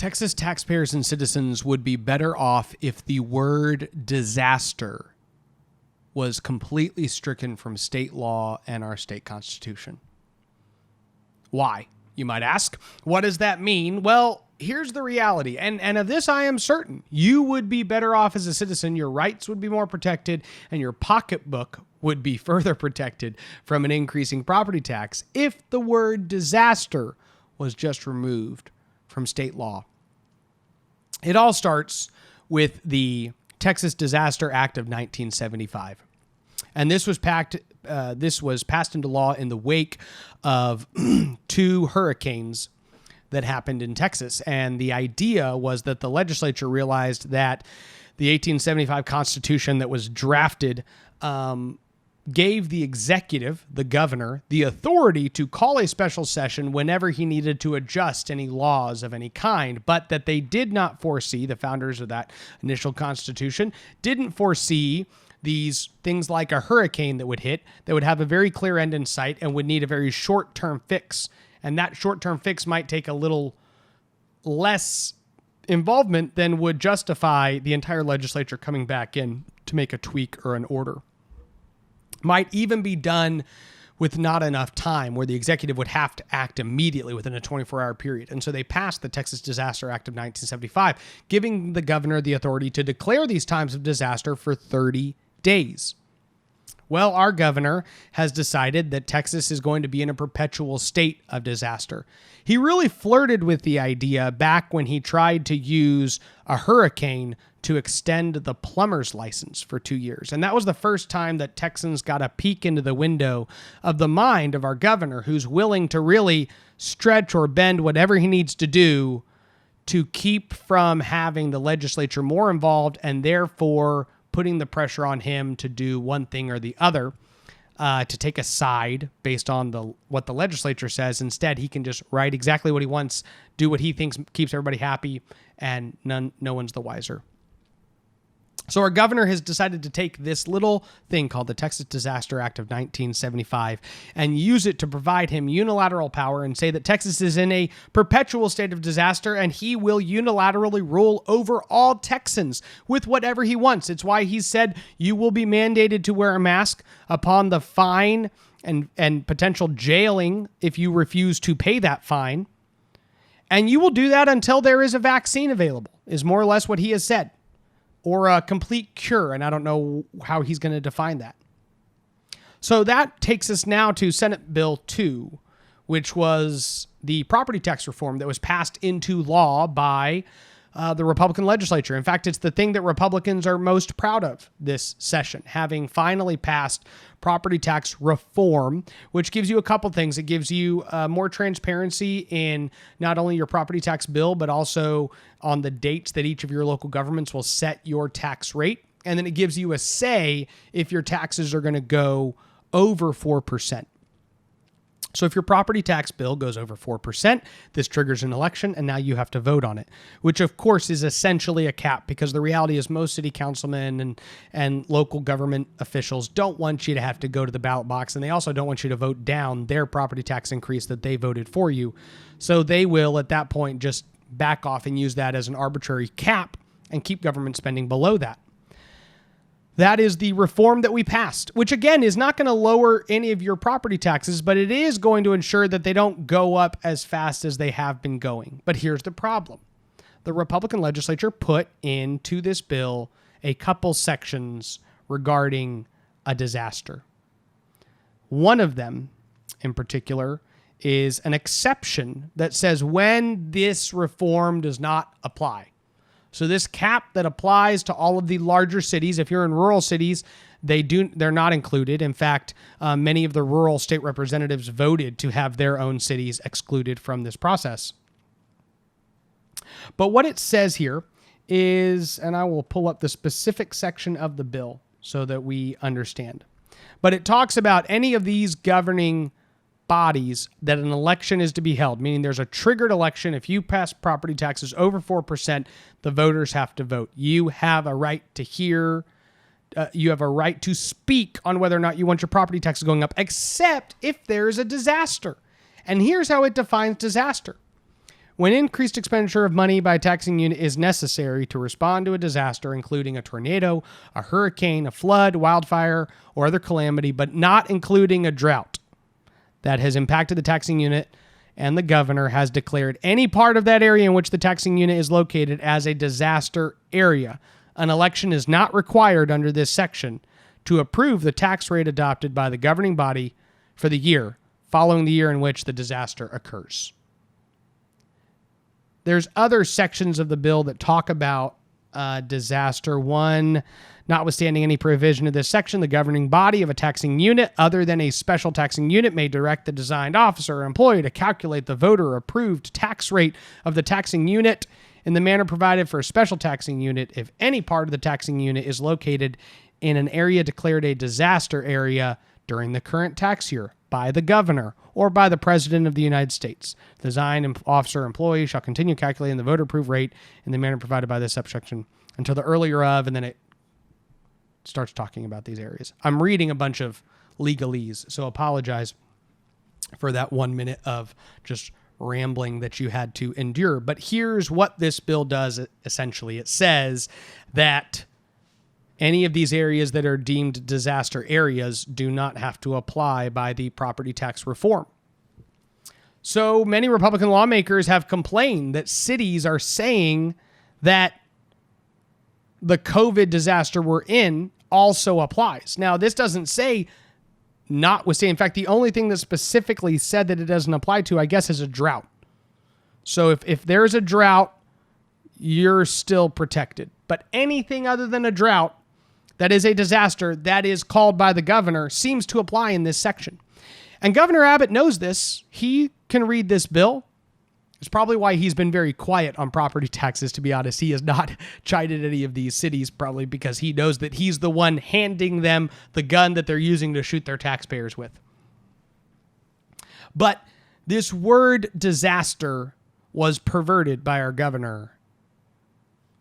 Texas taxpayers and citizens would be better off if the word disaster was completely stricken from state law and our state constitution. Why, you might ask? What does that mean? Well, here's the reality, and of this I am certain. You would be better off as a citizen, your rights would be more protected, and your pocketbook would be further protected from an increasing property tax if the word disaster was just removed from state law. It all starts with the Texas Disaster Act of 1975. And this was passed into law in the wake of 2 hurricanes that happened in Texas. And the idea was that the legislature realized that the 1875 Constitution that was drafted gave the executive, the governor, the authority to call a special session whenever he needed to adjust any laws of any kind, but that they did not foresee, the founders of that initial Constitution, didn't foresee these things like a hurricane that would hit, that would have a very clear end in sight and would need a very short-term fix. And that short-term fix might take a little less involvement than would justify the entire legislature coming back in to make a tweak or an order. Might even be done with not enough time, where the executive would have to act immediately within a 24-hour period. And so they passed the Texas Disaster Act of 1975, giving the governor the authority to declare these times of disaster for 30 days. Well, our governor has decided that Texas is going to be in a perpetual state of disaster. He really flirted with the idea back when he tried to use a hurricane to extend the plumber's license for 2 years. And that was the first time that Texans got a peek into the window of the mind of our governor, who's willing to really stretch or bend whatever he needs to do to keep from having the legislature more involved and therefore putting the pressure on him to do one thing or the other, to take a side based on what the legislature says. Instead, he can just write exactly what he wants, do what he thinks keeps everybody happy, and no one's the wiser. So our governor has decided to take this little thing called the Texas Disaster Act of 1975 and use it to provide him unilateral power and say that Texas is in a perpetual state of disaster and he will unilaterally rule over all Texans with whatever he wants. It's why he said you will be mandated to wear a mask upon the fine and potential jailing if you refuse to pay that fine. And you will do that until there is a vaccine available, is more or less what he has said. Or a complete cure, and I don't know how he's going to define that. So that takes us now to Senate Bill 2, which was the property tax reform that was passed into law by the Republican legislature. In fact, it's the thing that Republicans are most proud of this session, having finally passed property tax reform, which gives you a couple things. It gives you more transparency in not only your property tax bill, but also on the dates that each of your local governments will set your tax rate. And then it gives you a say if your taxes are going to go over 4%. So if your property tax bill goes over 4%, this triggers an election, and now you have to vote on it, which of course is essentially a cap, because the reality is most city councilmen and local government officials don't want you to have to go to the ballot box, and they also don't want you to vote down their property tax increase that they voted for you. So they will, at that point, just back off and use that as an arbitrary cap and keep government spending below that. That is the reform that we passed, which again is not going to lower any of your property taxes, but it is going to ensure that they don't go up as fast as they have been going. But here's the problem. The Republican legislature put into this bill a couple sections regarding a disaster. One of them in particular is an exception that says when this reform does not apply. So this cap that applies to all of the larger cities, if you're in rural cities, they're not included. In fact, many of the rural state representatives voted to have their own cities excluded from this process. But what it says here is, and I will pull up the specific section of the bill so that we understand. But it talks about any of these governing bodies that an election is to be held, meaning there's a triggered election. If you pass property taxes over 4%, the voters have to vote. You have a right to hear, you have a right to speak on whether or not you want your property taxes going up, except if there's a disaster. And here's how it defines disaster. When increased expenditure of money by a taxing unit is necessary to respond to a disaster, including a tornado, a hurricane, a flood, wildfire, or other calamity, but not including a drought that has impacted the taxing unit, and the governor has declared any part of that area in which the taxing unit is located as a disaster area, an election is not required under this section to approve the tax rate adopted by the governing body for the year following the year in which the disaster occurs. There's other sections of the bill that talk about disaster. One, notwithstanding any provision of this section, the governing body of a taxing unit other than a special taxing unit may direct the designed officer or employee to calculate the voter-approved tax rate of the taxing unit in the manner provided for a special taxing unit if any part of the taxing unit is located in an area declared a disaster area during the current tax year by the governor or by the president of the United States. The design officer or employee shall continue calculating the voter-approved rate in the manner provided by this subsection until the earlier of, and then it starts talking about these areas. I'm reading a bunch of legalese, so apologize for that 1 minute of just rambling that you had to endure. But here's what this bill does, essentially. It says that any of these areas that are deemed disaster areas do not have to apply by the property tax reform. So many Republican lawmakers have complained that cities are saying that the COVID disaster we're in also applies. Now, this doesn't say notwithstanding. In fact, the only thing that specifically said that it doesn't apply to, I guess, is a drought. So if there's a drought, you're still protected. But anything other than a drought that is a disaster that is called by the governor seems to apply in this section. And Governor Abbott knows this. He can read this bill. It's probably why he's been very quiet on property taxes, to be honest. He has not chided any of these cities, probably because he knows that he's the one handing them the gun that they're using to shoot their taxpayers with. But this word disaster was perverted by our governor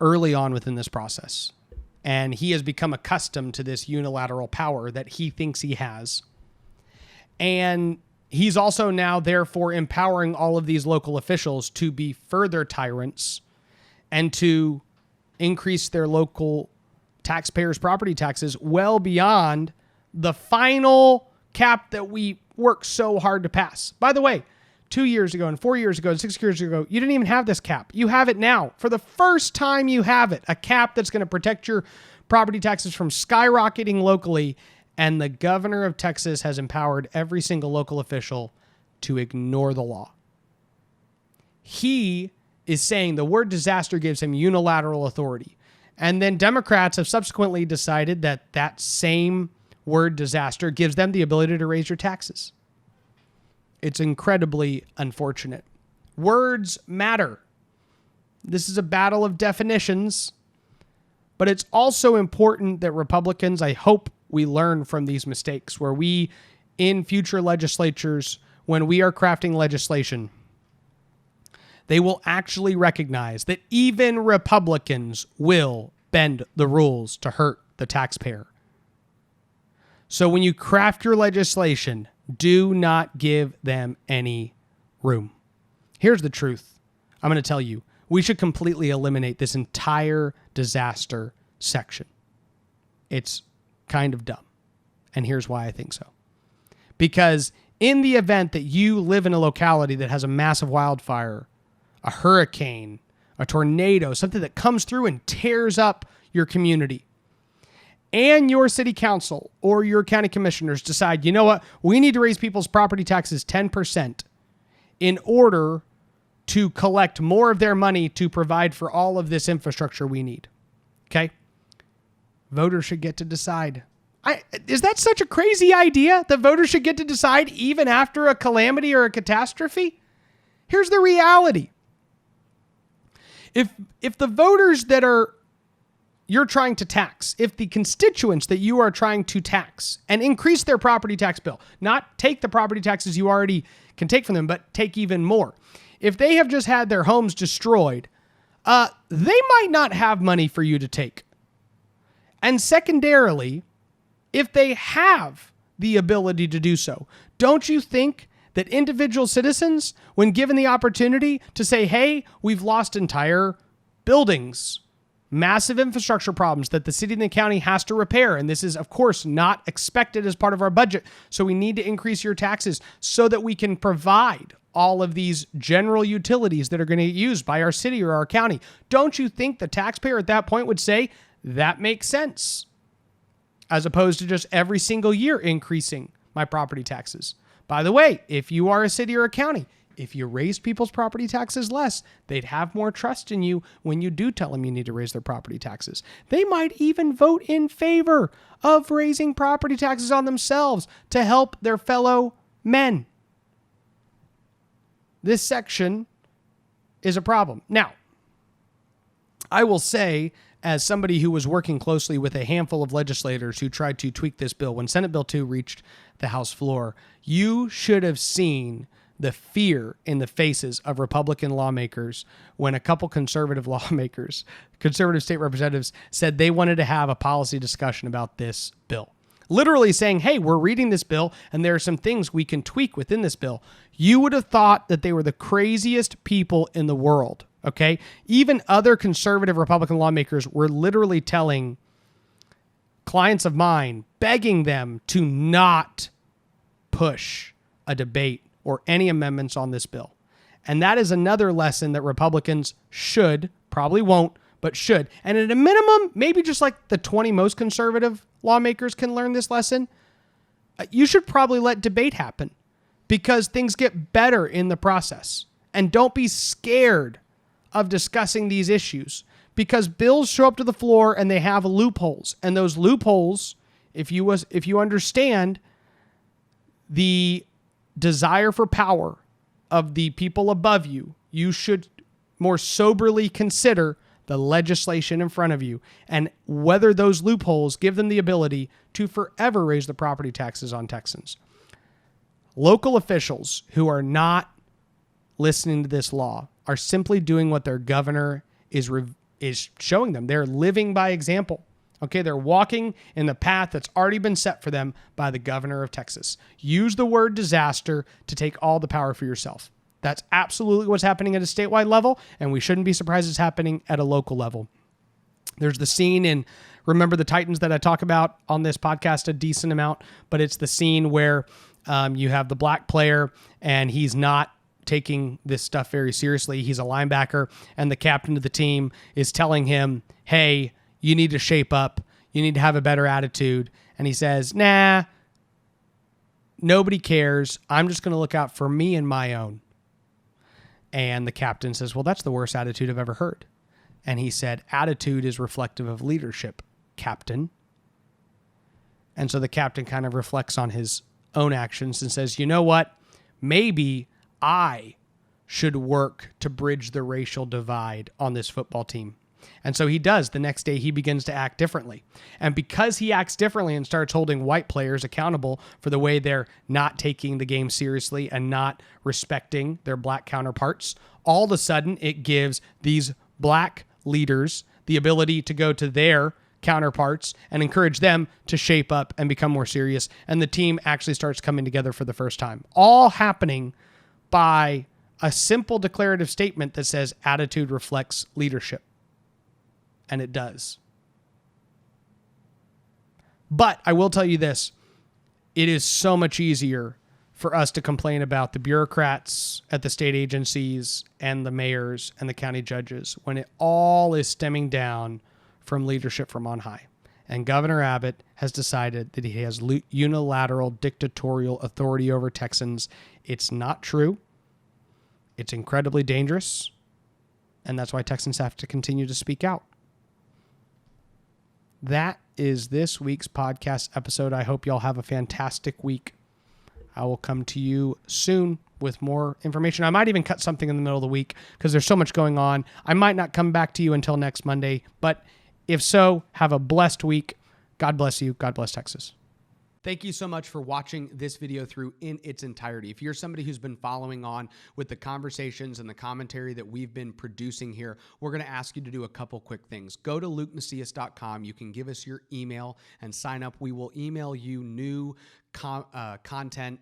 early on within this process. And he has become accustomed to this unilateral power that he thinks he has. And he's also now, therefore, empowering all of these local officials to be further tyrants and to increase their local taxpayers' property taxes well beyond the final cap that we worked so hard to pass. By the way, 2 years ago and 4 years ago and 6 years ago, you didn't even have this cap. You have it now. For the first time, you have it. A cap that's going to protect your property taxes from skyrocketing locally. And the governor of Texas has empowered every single local official to ignore the law. He is saying the word disaster gives him unilateral authority. And then Democrats have subsequently decided that that same word disaster gives them the ability to raise your taxes. It's incredibly unfortunate. Words matter. This is a battle of definitions, but it's also important that Republicans, I hope we learn from these mistakes, where we, in future legislatures, when we are crafting legislation, they will actually recognize that even Republicans will bend the rules to hurt the taxpayer. So when you craft your legislation, do not give them any room. Here's the truth. I'm going to tell you, we should completely eliminate this entire disaster section. It's kind of dumb. And here's why I think so. Because in the event that you live in a locality that has a massive wildfire, a hurricane, a tornado, something that comes through and tears up your community, and your city council or your county commissioners decide, you know what, we need to raise people's property taxes 10% in order to collect more of their money to provide for all of this infrastructure we need. Okay? Voters should get to decide. Is that such a crazy idea that voters should get to decide even after a calamity or a catastrophe? Here's the reality. If the voters that you're trying to tax, if the constituents that you are trying to tax and increase their property tax bill, not take the property taxes you already can take from them, but take even more. If they have just had their homes destroyed, they might not have money for you to take. And secondarily, if they have the ability to do so, don't you think that individual citizens, when given the opportunity to say, hey, we've lost entire buildings, massive infrastructure problems that the city and the county has to repair. And this is, of course, not expected as part of our budget. So we need to increase your taxes so that we can provide all of these general utilities that are going to get used by our city or our county. Don't you think the taxpayer at that point would say, that makes sense? As opposed to just every single year increasing my property taxes. By the way, if you are a city or a county, if you raised people's property taxes less, they'd have more trust in you when you do tell them you need to raise their property taxes. They might even vote in favor of raising property taxes on themselves to help their fellow men. This section is a problem. Now, I will say, as somebody who was working closely with a handful of legislators who tried to tweak this bill, when Senate Bill 2 reached the House floor, you should have seen the fear in the faces of Republican lawmakers when a couple conservative lawmakers, conservative state representatives, said they wanted to have a policy discussion about this bill. Literally saying, hey, we're reading this bill and there are some things we can tweak within this bill. You would have thought that they were the craziest people in the world, okay? Even other conservative Republican lawmakers were literally telling clients of mine, begging them to not push a debate or any amendments on this bill. And that is another lesson that Republicans should, probably won't, but should. And at a minimum, maybe just like the 20 most conservative lawmakers can learn this lesson, you should probably let debate happen because things get better in the process. And don't be scared of discussing these issues because bills show up to the floor and they have loopholes. And those loopholes, if you understand the desire for power of the people above you, you should more soberly consider the legislation in front of you and whether those loopholes give them the ability to forever raise the property taxes on Texans. Local officials who are not listening to this law are simply doing what their governor is showing them. They're living by example. Okay, they're walking in the path that's already been set for them by the governor of Texas. Use the word disaster to take all the power for yourself. That's absolutely what's happening at a statewide level, and we shouldn't be surprised it's happening at a local level. There's the scene in Remember the Titans that I talk about on this podcast a decent amount, but it's the scene where you have the black player, and he's not taking this stuff very seriously. He's a linebacker, and the captain of the team is telling him, hey, you need to shape up. You need to have a better attitude. And he says, nah, nobody cares. I'm just going to look out for me and my own. And the captain says, well, that's the worst attitude I've ever heard. And he said, attitude is reflective of leadership, Captain. And so the captain kind of reflects on his own actions and says, you know what? Maybe I should work to bridge the racial divide on this football team. And so he does. The next day, he begins to act differently. And because he acts differently and starts holding white players accountable for the way they're not taking the game seriously and not respecting their black counterparts, all of a sudden, it gives these black leaders the ability to go to their counterparts and encourage them to shape up and become more serious. And the team actually starts coming together for the first time. All happening by a simple declarative statement that says attitude reflects leadership. And it does. But I will tell you this. It is so much easier for us to complain about the bureaucrats at the state agencies and the mayors and the county judges when it all is stemming down from leadership from on high. And Governor Abbott has decided that he has unilateral dictatorial authority over Texans. It's not true. It's incredibly dangerous. And that's why Texans have to continue to speak out. That is this week's podcast episode. I hope y'all have a fantastic week. I will come to you soon with more information. I might even cut something in the middle of the week because there's so much going on. I might not come back to you until next Monday, but if so, have a blessed week. God bless you. God bless Texas. Thank you so much for watching this video through in its entirety. If you're somebody who's been following on with the conversations and the commentary that we've been producing here, we're going to ask you to do a couple quick things. Go to lukemacias.com. You can give us your email and sign up. We will email you new content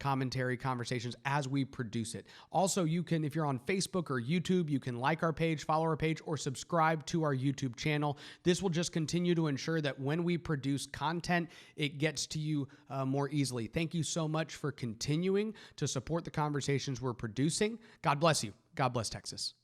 commentary, conversations as we produce it. Also, you can, if you're on Facebook or YouTube, you can like our page, follow our page, or subscribe to our YouTube channel. This will just continue to ensure that when we produce content, it gets to you more easily. Thank you so much for continuing to support the conversations we're producing. God bless you. God bless Texas.